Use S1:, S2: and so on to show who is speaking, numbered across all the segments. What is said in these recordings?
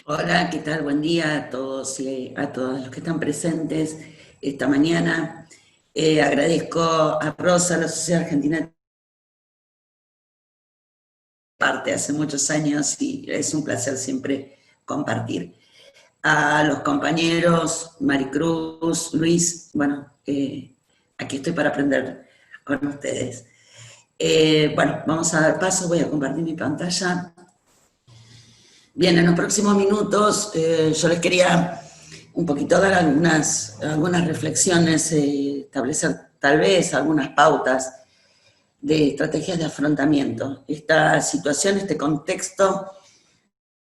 S1: Hola, ¿qué tal? Buen día a todos y a todos los que están presentes esta mañana. Agradezco a Rosa, la Sociedad Argentina de parte hace muchos años y es un placer siempre compartir. A los compañeros Maricruz, Luis, bueno, aquí estoy para aprender con ustedes. Bueno, vamos a dar paso, voy a compartir mi pantalla. Bien, en los próximos minutos yo les quería un poquito dar algunas reflexiones, establecer tal vez algunas pautas de estrategias de afrontamiento. Esta situación, este contexto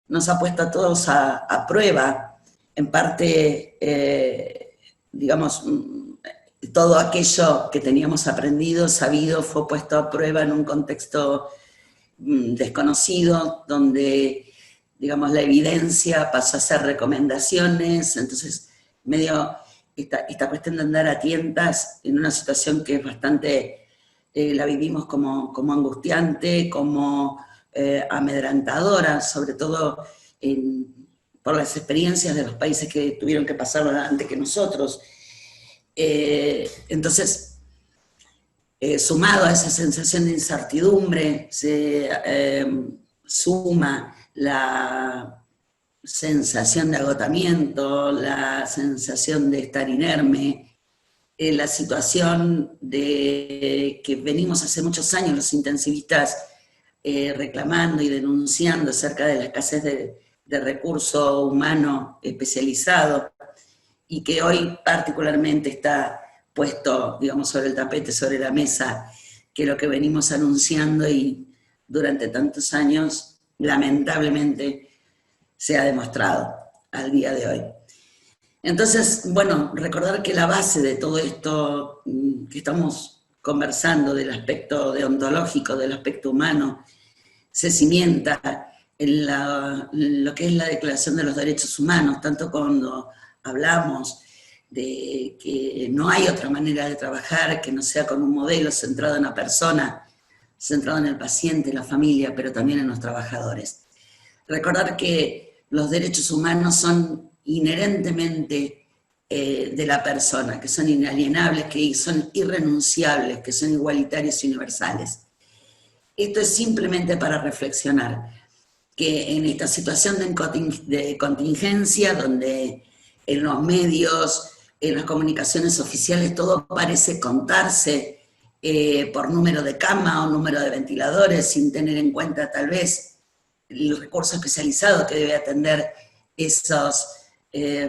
S1: nos ha puesto a todos a prueba, en parte, digamos, todo aquello que teníamos aprendido, sabido, fue puesto a prueba en un contexto desconocido, donde, digamos, la evidencia pasó a ser recomendaciones, entonces medio esta cuestión de andar a tientas en una situación que es bastante, la vivimos como angustiante, como amedrentadora, sobre todo por las experiencias de los países que tuvieron que pasarlo antes que nosotros. Entonces, sumado a esa sensación de incertidumbre, se suma la sensación de agotamiento, la sensación de estar inerme, la situación de que venimos hace muchos años los intensivistas reclamando y denunciando acerca de la escasez de recurso humano especializado y que hoy particularmente está puesto, digamos, sobre el tapete, sobre la mesa, que lo que venimos anunciando y durante tantos años, lamentablemente, se ha demostrado al día de hoy. Entonces, bueno, recordar que la base de todo esto que estamos conversando, del aspecto deontológico, del aspecto humano, se cimienta lo que es la Declaración de los Derechos Humanos, tanto cuando hablamos de que no hay otra manera de trabajar que no sea con un modelo centrado en la persona, centrado en el paciente, en la familia, pero también en los trabajadores. Recordar que los derechos humanos son inherentemente de la persona, que son inalienables, que son irrenunciables, que son igualitarios y universales. Esto es simplemente para reflexionar que en esta situación de contingencia, donde en los medios, en las comunicaciones oficiales, todo parece contarse por número de cama o número de ventiladores, sin tener en cuenta tal vez el recurso especializado que debe atender esos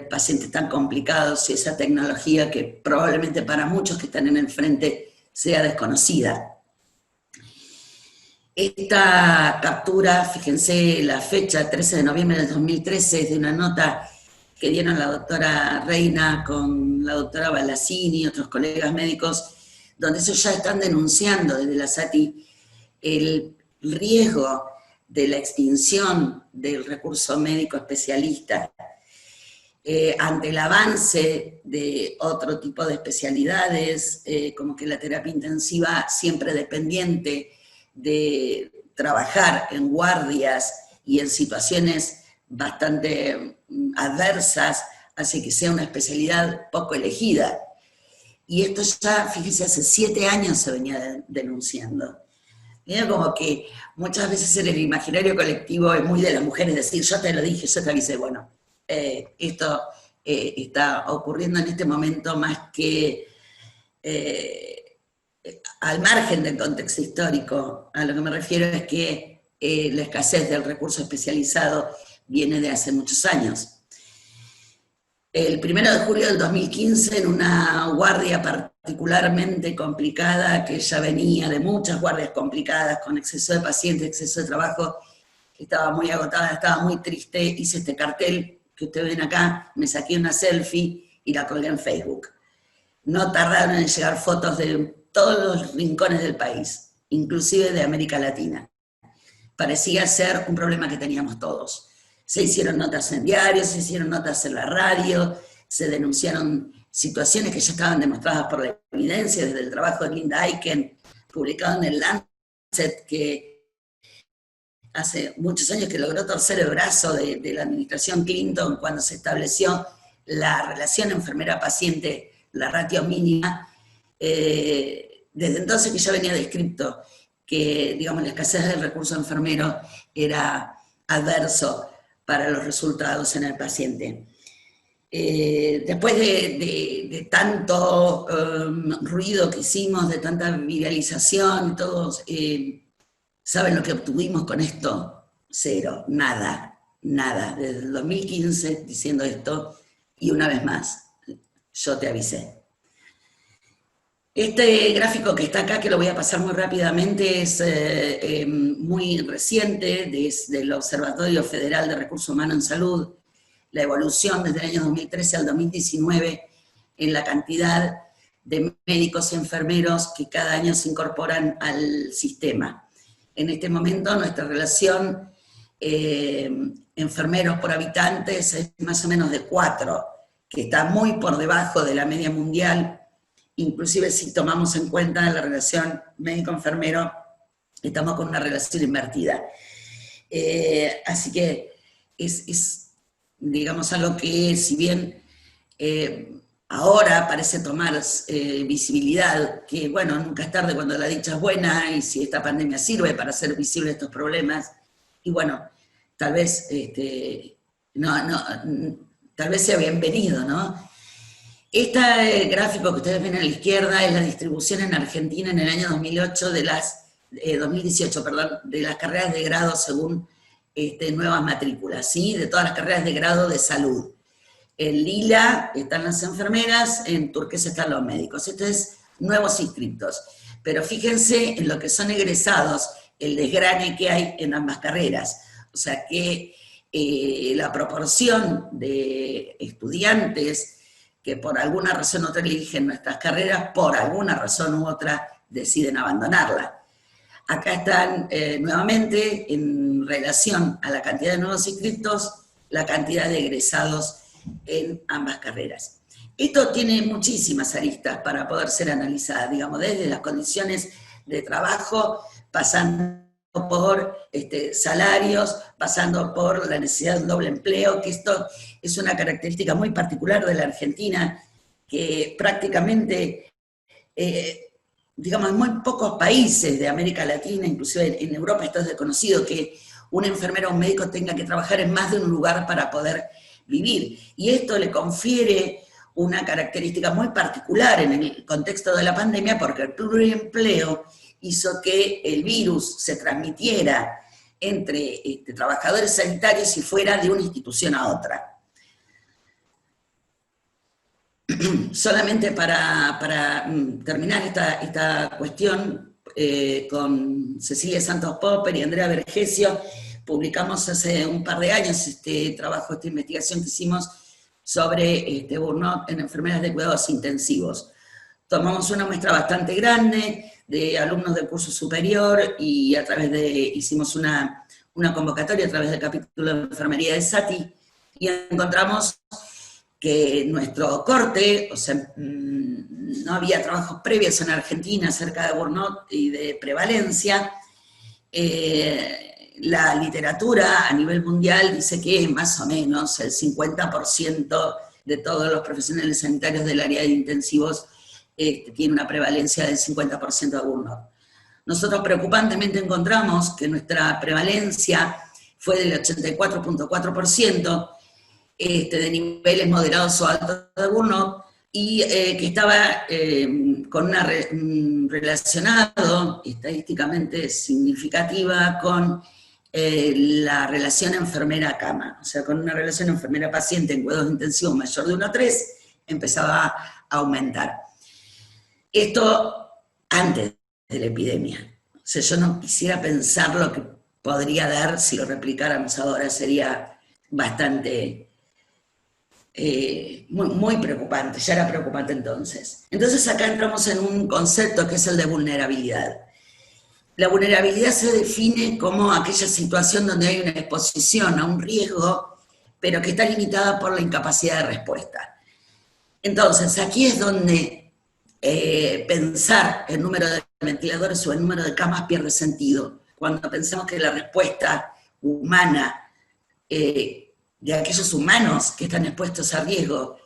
S1: pacientes tan complicados y esa tecnología que probablemente para muchos que están en el frente sea desconocida. Esta captura, fíjense la fecha, 13 de noviembre del 2013, es de una nota que dieron la doctora Reina con la doctora Balassini y otros colegas médicos, donde ellos ya están denunciando desde la SATI el riesgo de la extinción del recurso médico especialista ante el avance de otro tipo de especialidades, como que la terapia intensiva siempre dependiente de trabajar en guardias y en situaciones bastante adversas, hace que sea una especialidad poco elegida. Y esto ya, fíjese, hace 7 años se venía denunciando. Mira como que muchas veces en el imaginario colectivo es muy de las mujeres decir, yo te lo dije, yo te avisé, bueno, esto está ocurriendo en este momento más que al margen del contexto histórico. A lo que me refiero es que la escasez del recurso especializado viene de hace muchos años. El 1 de julio del 2015, en una guardia particularmente complicada, que ya venía de muchas guardias complicadas, con exceso de pacientes, exceso de trabajo, estaba muy agotada, estaba muy triste, hice este cartel que ustedes ven acá, me saqué una selfie y la colgué en Facebook. No tardaron en llegar fotos de todos los rincones del país, inclusive de América Latina. Parecía ser un problema que teníamos todos. Se hicieron notas en diarios, se hicieron notas en la radio, se denunciaron situaciones que ya estaban demostradas por la evidencia, desde el trabajo de Linda Aiken, publicado en el Lancet, que hace muchos años que logró torcer el brazo de la administración Clinton cuando se estableció la relación enfermera-paciente, la ratio mínima. Desde entonces que ya venía descrito que, digamos, la escasez del recurso enfermero era adverso para los resultados en el paciente. Después de tanto ruido que hicimos, de tanta viralización, todos ¿saben lo que obtuvimos con esto? Cero, nada, nada. Desde el 2015 diciendo esto, y una vez más, yo te avisé. Este gráfico que está acá, que lo voy a pasar muy rápidamente, es muy reciente, desde el Observatorio Federal de Recursos Humanos en Salud, la evolución desde el año 2013 al 2019 en la cantidad de médicos y enfermeros que cada año se incorporan al sistema. En este momento nuestra relación enfermeros por habitantes es más o menos de 4, que está muy por debajo de la media mundial. Inclusive si tomamos en cuenta la relación médico-enfermero, estamos con una relación invertida. Así que es, digamos, algo que si bien ahora parece tomar visibilidad, que bueno, nunca es tarde cuando la dicha es buena, y si esta pandemia sirve para hacer visibles estos problemas, y bueno, tal vez, tal vez sea bienvenido, ¿no? Este gráfico que ustedes ven a la izquierda es la distribución en Argentina en el año 2018 de 2018, perdón, de las carreras de grado según nuevas matrículas, ¿sí? De todas las carreras de grado de salud. En lila están las enfermeras, en turquesa están los médicos. Esto es nuevos inscriptos. Pero fíjense en lo que son egresados, el desgrane que hay en ambas carreras. O sea que la proporción de estudiantes que por alguna razón u otra eligen nuestras carreras, por alguna razón u otra deciden abandonarla. Acá están nuevamente, en relación a la cantidad de nuevos inscriptos, la cantidad de egresados en ambas carreras. Esto tiene muchísimas aristas para poder ser analizada, digamos, desde las condiciones de trabajo, pasando por salarios, pasando por la necesidad de un doble empleo, que esto es una característica muy particular de la Argentina, que prácticamente, digamos, en muy pocos países de América Latina, inclusive en Europa esto es desconocido, que un enfermero o un médico tenga que trabajar en más de un lugar para poder vivir. Y esto le confiere una característica muy particular en el contexto de la pandemia, porque el pluriempleo hizo que el virus se transmitiera entre trabajadores sanitarios y fuera de una institución a otra. Solamente para terminar esta cuestión, con Cecilia Santos Popper y Andrea Vergesio, publicamos hace un par de años esta investigación que hicimos sobre burnout en enfermeras de cuidados intensivos. Tomamos una muestra bastante grande de alumnos del curso superior y hicimos una convocatoria a través del capítulo de enfermería de SATI, y encontramos que nuestro corte, o sea, no había trabajos previos en Argentina acerca de burnout y de prevalencia. La literatura a nivel mundial dice que más o menos el 50% de todos los profesionales sanitarios del área de intensivos tiene una prevalencia del 50% de burnout. Nosotros preocupantemente encontramos que nuestra prevalencia fue del 84.4%, de niveles moderados o altos de burnout, y que estaba relacionado estadísticamente significativa con la relación enfermera-cama, o sea, con una relación enfermera-paciente en cuidados intensivos mayor de 1:3, empezaba a aumentar. Esto antes de la epidemia. O sea, yo no quisiera pensar lo que podría dar si lo replicáramos ahora, sería bastante... muy preocupante, ya era preocupante entonces. Entonces acá entramos en un concepto que es el de vulnerabilidad. La vulnerabilidad se define como aquella situación donde hay una exposición a un riesgo, pero que está limitada por la incapacidad de respuesta. Entonces, aquí es donde pensar el número de ventiladores o el número de camas pierde sentido, cuando pensamos que la respuesta humana de aquellos humanos que están expuestos a riesgo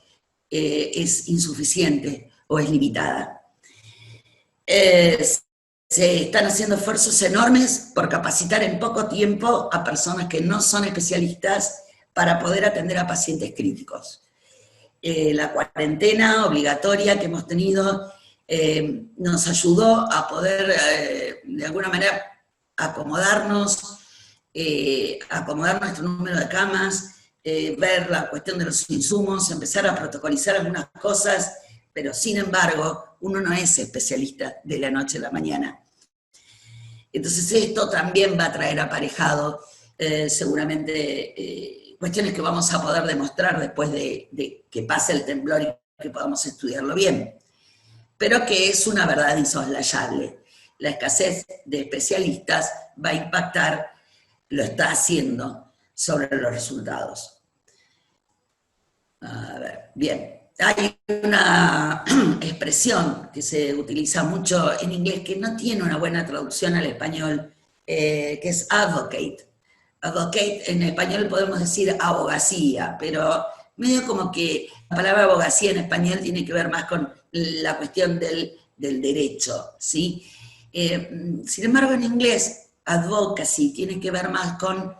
S1: es insuficiente o es limitada. Se están haciendo esfuerzos enormes por capacitar en poco tiempo a personas que no son especialistas para poder atender a pacientes críticos. La cuarentena obligatoria que hemos tenido nos ayudó a poder, de alguna manera, acomodar nuestro número de camas, ver la cuestión de los insumos, empezar a protocolizar algunas cosas, pero sin embargo, uno no es especialista de la noche a la mañana. Entonces esto también va a traer aparejado seguramente cuestiones que vamos a poder demostrar después de que pase el temblor y que podamos estudiarlo bien, pero que es una verdad insoslayable. La escasez de especialistas va a impactar, lo está haciendo, sobre los resultados. A ver, bien. Hay una expresión que se utiliza mucho en inglés que no tiene una buena traducción al español, que es advocate. Advocate en español podemos decir abogacía, pero medio como que la palabra abogacía en español tiene que ver más con la cuestión del derecho, ¿sí? Sin embargo, en inglés, advocacy tiene que ver más con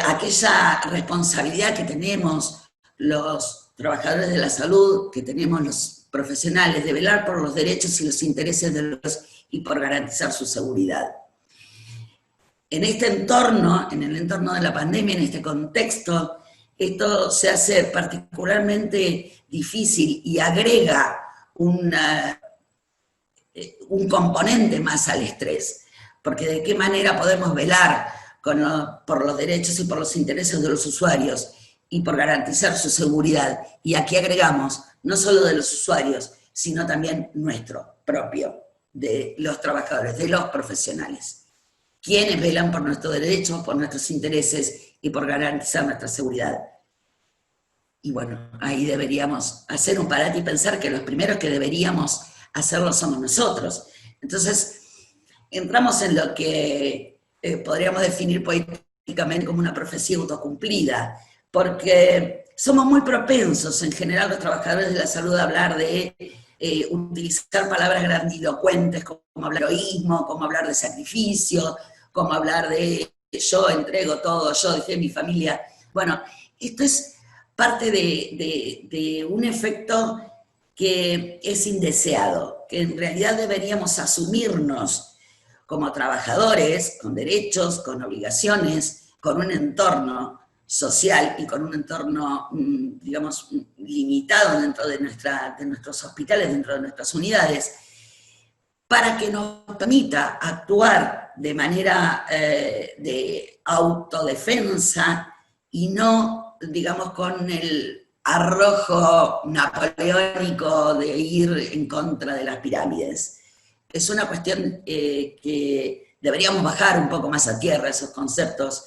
S1: aquella responsabilidad que tenemos los trabajadores de la salud, que tenemos los profesionales, de velar por los derechos y los intereses de los y por garantizar su seguridad. En este entorno, en el entorno de la pandemia, en este contexto, esto se hace particularmente difícil y agrega un componente más al estrés, porque de qué manera podemos velar por los derechos y por los intereses de los usuarios y por garantizar su seguridad. Y aquí agregamos, no solo de los usuarios, sino también nuestro propio, de los trabajadores, de los profesionales, quienes velan por nuestros derechos, por nuestros intereses y por garantizar nuestra seguridad. Y bueno, ahí deberíamos hacer un parate y pensar que los primeros que deberíamos hacerlo somos nosotros. Entonces, entramos en lo que podríamos definir políticamente como una profecía autocumplida, porque somos muy propensos en general los trabajadores de la salud a hablar de utilizar palabras grandilocuentes como hablar de heroísmo, como hablar de sacrificio, como hablar de yo entrego todo, yo dejé mi familia. Bueno, esto es parte de un efecto que es indeseado, que en realidad deberíamos asumirnos como trabajadores, con derechos, con obligaciones, con un entorno social y con un entorno, digamos, limitado dentro de nuestros hospitales, dentro de nuestras unidades, para que nos permita actuar de manera de autodefensa y no, digamos, con el arrojo napoleónico de ir en contra de las pirámides. Es una cuestión que deberíamos bajar un poco más a tierra esos conceptos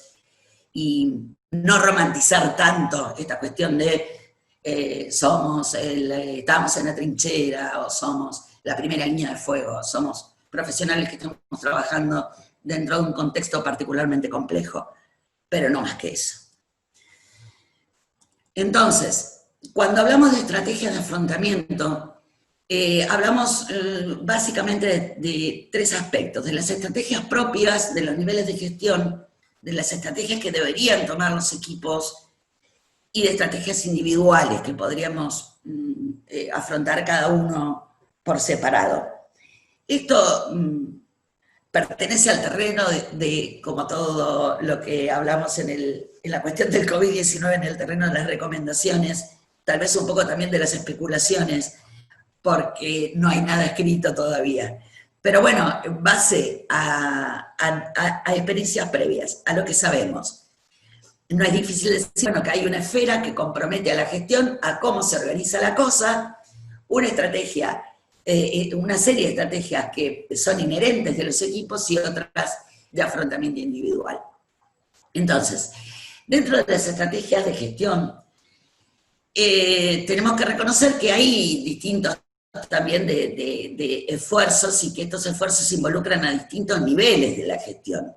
S1: y no romantizar tanto esta cuestión de estamos en la trinchera o somos la primera línea de fuego, somos profesionales que estamos trabajando dentro de un contexto particularmente complejo, pero no más que eso. Entonces, cuando hablamos de estrategias de afrontamiento, hablamos básicamente de tres aspectos: de las estrategias propias, de los niveles de gestión, de las estrategias que deberían tomar los equipos y de estrategias individuales que podríamos afrontar cada uno por separado. Esto pertenece al terreno de, como todo lo que hablamos en la cuestión del COVID-19, en el terreno de las recomendaciones, tal vez un poco también de las especulaciones, porque no hay nada escrito todavía. Pero bueno, en base a experiencias previas, a lo que sabemos. No es difícil decir, bueno, que hay una esfera que compromete a la gestión, a cómo se organiza la cosa, una estrategia, una serie de estrategias que son inherentes de los equipos y otras de afrontamiento individual. Entonces, dentro de las estrategias de gestión, tenemos que reconocer que hay distintos también de esfuerzos y que estos esfuerzos se involucran a distintos niveles de la gestión.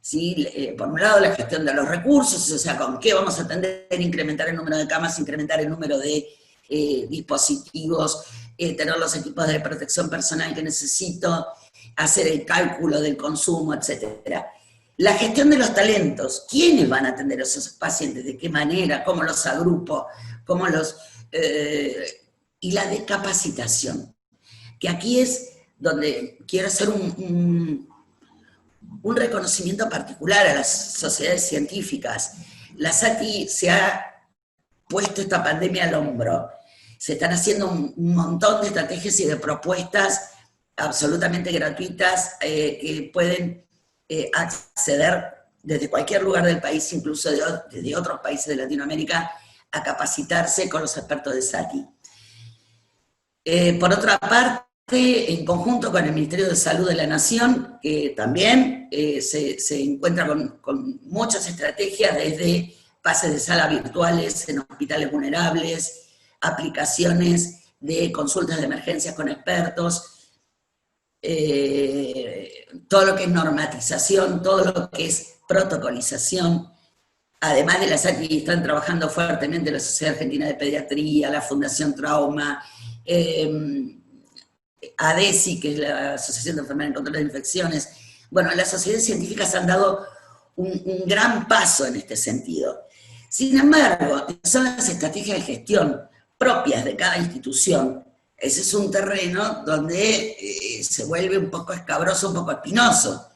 S1: ¿Sí? Por un lado, la gestión de los recursos, o sea, con qué vamos a atender, incrementar el número de camas, incrementar el número de dispositivos, tener los equipos de protección personal que necesito, hacer el cálculo del consumo, etc. La gestión de los talentos, ¿quiénes van a atender a esos pacientes? ¿De qué manera? ¿Cómo los agrupo? ¿Cómo los...? Y la de capacitación, que aquí es donde quiero hacer un reconocimiento particular a las sociedades científicas. La SATI se ha puesto esta pandemia al hombro. Se están haciendo un montón de estrategias y de propuestas absolutamente gratuitas que pueden acceder desde cualquier lugar del país, incluso desde otros países de Latinoamérica, a capacitarse con los expertos de SATI. Por otra parte, en conjunto con el Ministerio de Salud de la Nación, que también se encuentra con muchas estrategias, desde pases de sala virtuales en hospitales vulnerables, aplicaciones de consultas de emergencias con expertos, todo lo que es normatización, todo lo que es protocolización. Además de las SATI, están trabajando fuertemente la Sociedad Argentina de Pediatría, la Fundación Trauma, ADESI, que es la Asociación de Enfermedades en Control de Infecciones. Bueno, las sociedades científicas han dado un gran paso en este sentido. Sin embargo, son las estrategias de gestión propias de cada institución. Ese es un terreno donde se vuelve un poco escabroso, un poco espinoso,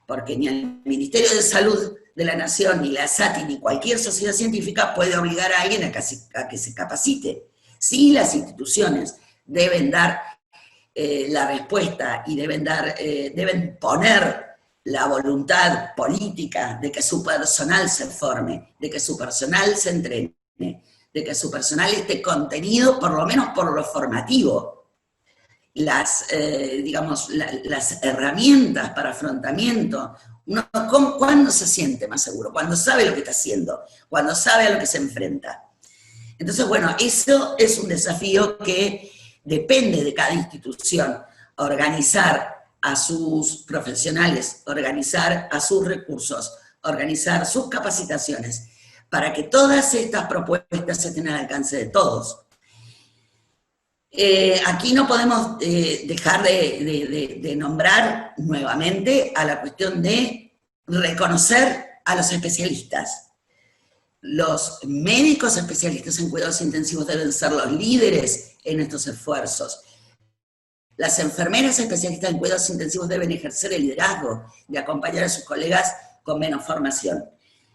S1: porque ni el Ministerio de Salud de la Nación, ni la SATI, ni cualquier sociedad científica puede obligar a alguien a que se capacite. Sí, las instituciones deben dar la respuesta y deben poner la voluntad política de que su personal se forme, de que su personal se entrene, de que su personal esté contenido, por lo menos por lo formativo. Las herramientas para afrontamiento. ¿Cuándo se siente más seguro? Cuando sabe lo que está haciendo, cuando sabe a lo que se enfrenta. Entonces, bueno, eso es un desafío que depende de cada institución, organizar a sus profesionales, organizar a sus recursos, organizar sus capacitaciones, para que todas estas propuestas estén al alcance de todos. Aquí no podemos dejar de nombrar nuevamente a la cuestión de reconocer a los especialistas. Los médicos especialistas en cuidados intensivos deben ser los líderes en estos esfuerzos. Las enfermeras especialistas en cuidados intensivos deben ejercer el liderazgo de acompañar a sus colegas con menos formación.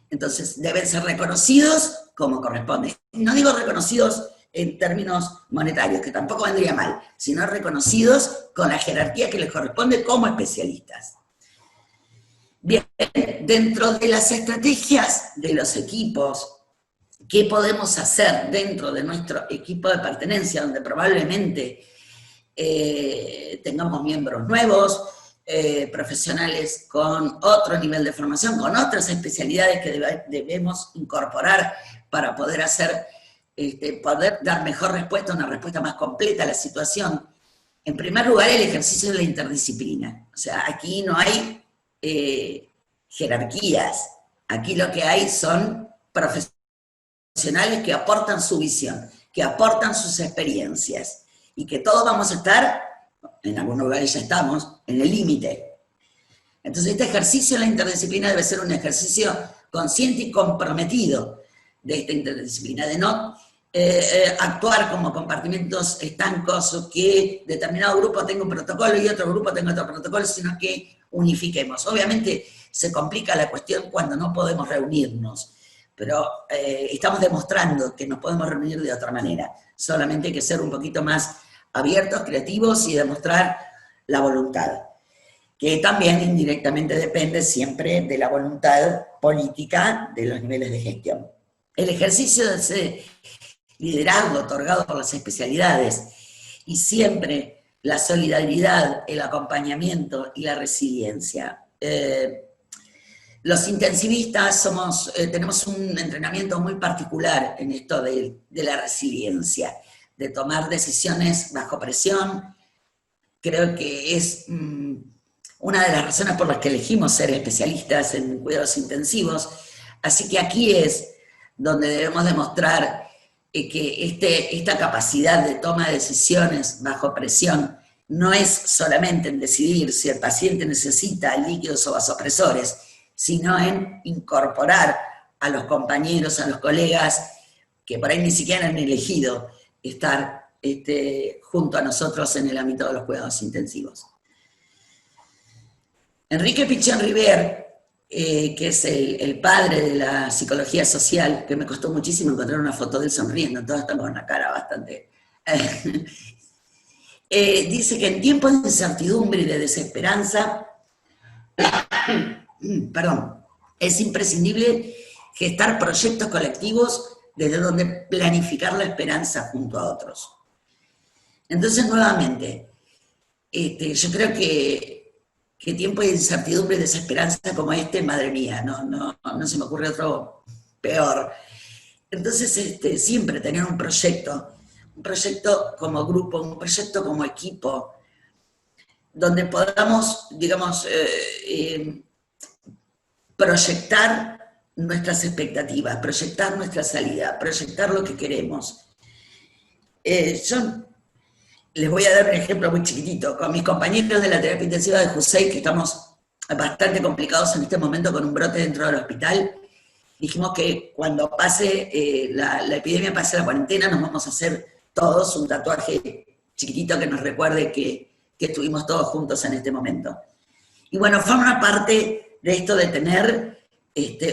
S1: Entonces, deben ser reconocidos como corresponde. No digo reconocidos en términos monetarios, que tampoco vendría mal, sino reconocidos con la jerarquía que les corresponde como especialistas. Bien, dentro de las estrategias de los equipos, ¿qué podemos hacer dentro de nuestro equipo de pertenencia, donde probablemente tengamos miembros nuevos, profesionales con otro nivel de formación, con otras especialidades que debemos incorporar para poder poder dar mejor respuesta, una respuesta más completa a la situación? En primer lugar, el ejercicio de la interdisciplina. O sea, aquí no hay jerarquías, aquí lo que hay son profesionales que aportan su visión, que aportan sus experiencias, y que todos vamos a estar, en algunos lugares ya estamos, en el límite. Entonces este ejercicio de la interdisciplina debe ser un ejercicio consciente y comprometido de esta interdisciplina, de no actuar como compartimentos estancos, o que determinado grupo tenga un protocolo y otro grupo tenga otro protocolo, sino que unifiquemos. Obviamente se complica la cuestión cuando no podemos reunirnos, pero estamos demostrando que nos podemos reunir de otra manera. Solamente hay que ser un poquito más abiertos, creativos y demostrar la voluntad, que también indirectamente depende siempre de la voluntad política de los niveles de gestión. El ejercicio de ese liderazgo otorgado por las especialidades y siempre la solidaridad, el acompañamiento y la resiliencia. Los intensivistas tenemos un entrenamiento muy particular en esto de la resiliencia. de tomar decisiones bajo presión. Creo que es una de las razones por las que elegimos ser especialistas en cuidados intensivos. Así que aquí es donde debemos demostrar que esta capacidad de toma de decisiones bajo presión no es solamente en decidir si el paciente necesita líquidos o vasopresores, sino en incorporar a los compañeros, a los colegas, que por ahí ni siquiera han elegido estar junto a nosotros en el ámbito de los cuidados intensivos. Enrique Pichón Rivière, que es el padre de la psicología social, que me costó muchísimo encontrar una foto de él sonriendo, todos están con una cara bastante... dice que en tiempos de incertidumbre y de desesperanza, perdón, es imprescindible gestar proyectos colectivos desde donde planificar la esperanza junto a otros. Entonces, nuevamente, yo creo que tiempos de incertidumbre y desesperanza como madre mía, no se me ocurre otro peor. Entonces, siempre tener un proyecto como grupo, un proyecto como equipo, donde podamos, digamos, proyectar nuestras expectativas, proyectar nuestra salida, proyectar lo que queremos. Yo les voy a dar un ejemplo muy chiquitito. Con mis compañeros de la terapia intensiva de Jusey, que estamos bastante complicados en este momento con un brote dentro del hospital, dijimos que cuando pase la epidemia, pase la cuarentena, nos vamos a hacer todos un tatuaje chiquitito que nos recuerde que estuvimos todos juntos en este momento. Y bueno, forma parte de esto de tener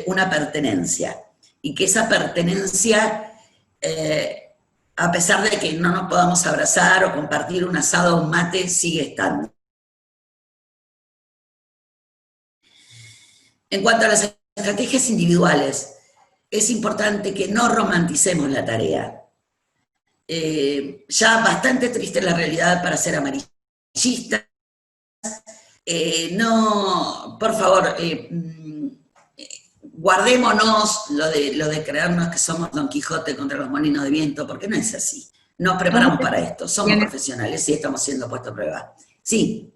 S1: una pertenencia, y que esa pertenencia, a pesar de que no nos podamos abrazar o compartir un asado o un mate, sigue estando. En cuanto a las estrategias individuales, es importante que no romanticemos la tarea. Ya bastante triste la realidad para ser amarillistas. No, por favor, guardémonos lo de creernos que somos Don Quijote contra los molinos de viento, porque no es así. Nos preparamos para esto, somos profesionales y estamos siendo puestos a prueba. Sí.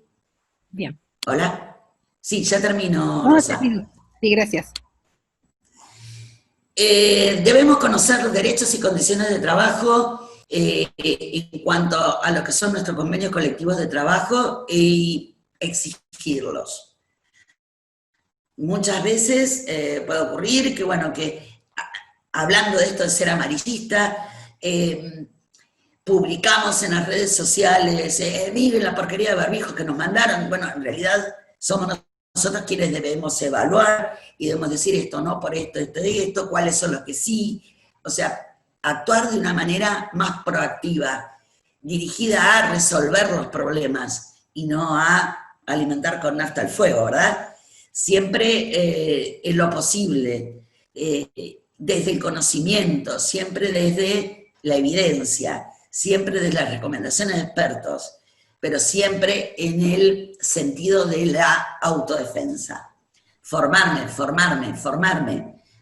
S2: Bien.
S1: Hola. Sí, ya termino, Rosa.
S2: Sí, gracias.
S1: Debemos conocer los derechos y condiciones de trabajo en cuanto a lo que son nuestros convenios colectivos de trabajo y exigirlos. Muchas veces puede ocurrir que, bueno, que hablando de esto de ser amarillista, publicamos en las redes sociales, miren la porquería de barbijos que nos mandaron. Bueno, en realidad somos nosotros quienes debemos evaluar y debemos decir esto no por esto, esto y esto, cuáles son los que sí. O sea, actuar de una manera más proactiva, dirigida a resolver los problemas y no a alimentar con nafta el fuego, ¿verdad? Siempre en lo posible, desde el conocimiento, siempre desde la evidencia, siempre desde las recomendaciones de expertos, pero siempre en el sentido de la autodefensa. Formarme.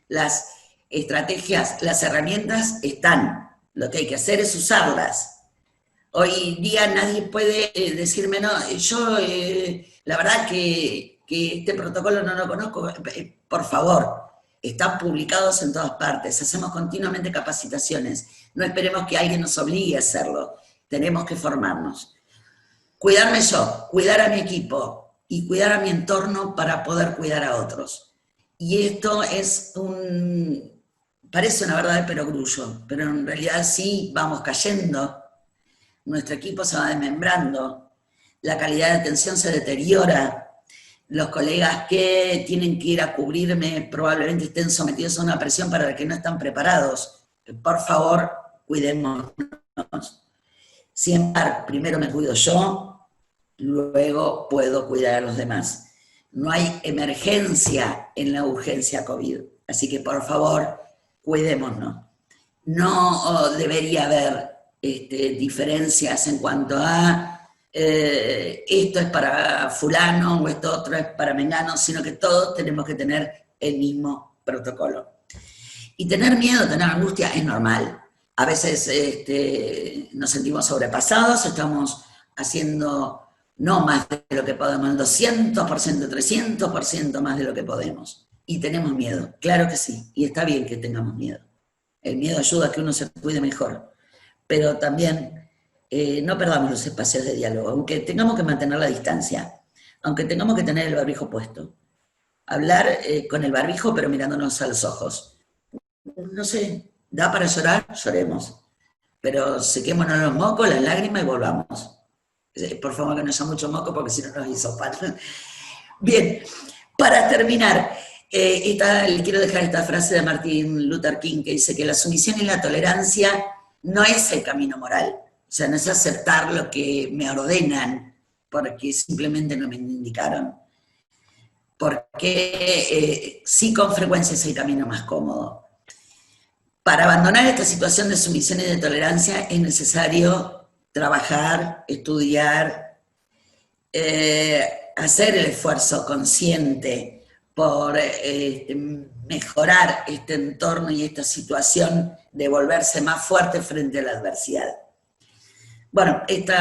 S1: Las estrategias, las herramientas están, lo que hay que hacer es usarlas. Hoy día nadie puede decirme, no, yo la verdad que este protocolo no lo conozco. Por favor, están publicados en todas partes, hacemos continuamente capacitaciones, no esperemos que alguien nos obligue a hacerlo, tenemos que formarnos. Cuidarme yo, cuidar a mi equipo y cuidar a mi entorno para poder cuidar a otros. Y esto parece una verdad de perogrullo, pero en realidad sí vamos cayendo, nuestro equipo se va desmembrando, la calidad de atención se deteriora, los colegas que tienen que ir a cubrirme probablemente estén sometidos a una presión para la que no están preparados. Por favor, cuidémonos. Siempre primero me cuido yo, luego puedo cuidar a los demás. No hay emergencia en la urgencia COVID, así que por favor, cuidémonos. No debería haber diferencias en cuanto a esto es para fulano o esto otro es para mengano, sino que todos tenemos que tener el mismo protocolo. Y tener miedo, tener angustia es normal, A veces nos sentimos sobrepasados, estamos haciendo no más de lo que podemos, el 200%, 300% más de lo que podemos. Y tenemos miedo, claro que sí, y está bien que tengamos miedo. El miedo ayuda a que uno se cuide mejor, pero también no perdamos los espacios de diálogo, aunque tengamos que mantener la distancia, aunque tengamos que tener el barbijo puesto. Hablar con el barbijo, pero mirándonos a los ojos. No sé, da para llorar, lloremos. Pero sequémonos los mocos, las lágrimas y volvamos. Por favor, que no haya mucho moco, porque si no nos hisopan. Bien, para terminar, le quiero dejar esta frase de Martin Luther King que dice que la sumisión y la tolerancia no es el camino moral. O sea, no es aceptar lo que me ordenan porque simplemente no me indicaron. Porque sí, con frecuencia es el camino más cómodo. Para abandonar esta situación de sumisión y de tolerancia es necesario trabajar, estudiar, hacer el esfuerzo consciente por mejorar este entorno y esta situación de volverse más fuerte frente a la adversidad. Bueno, este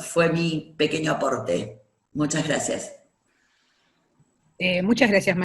S1: fue mi pequeño aporte. Muchas gracias.
S2: Muchas gracias,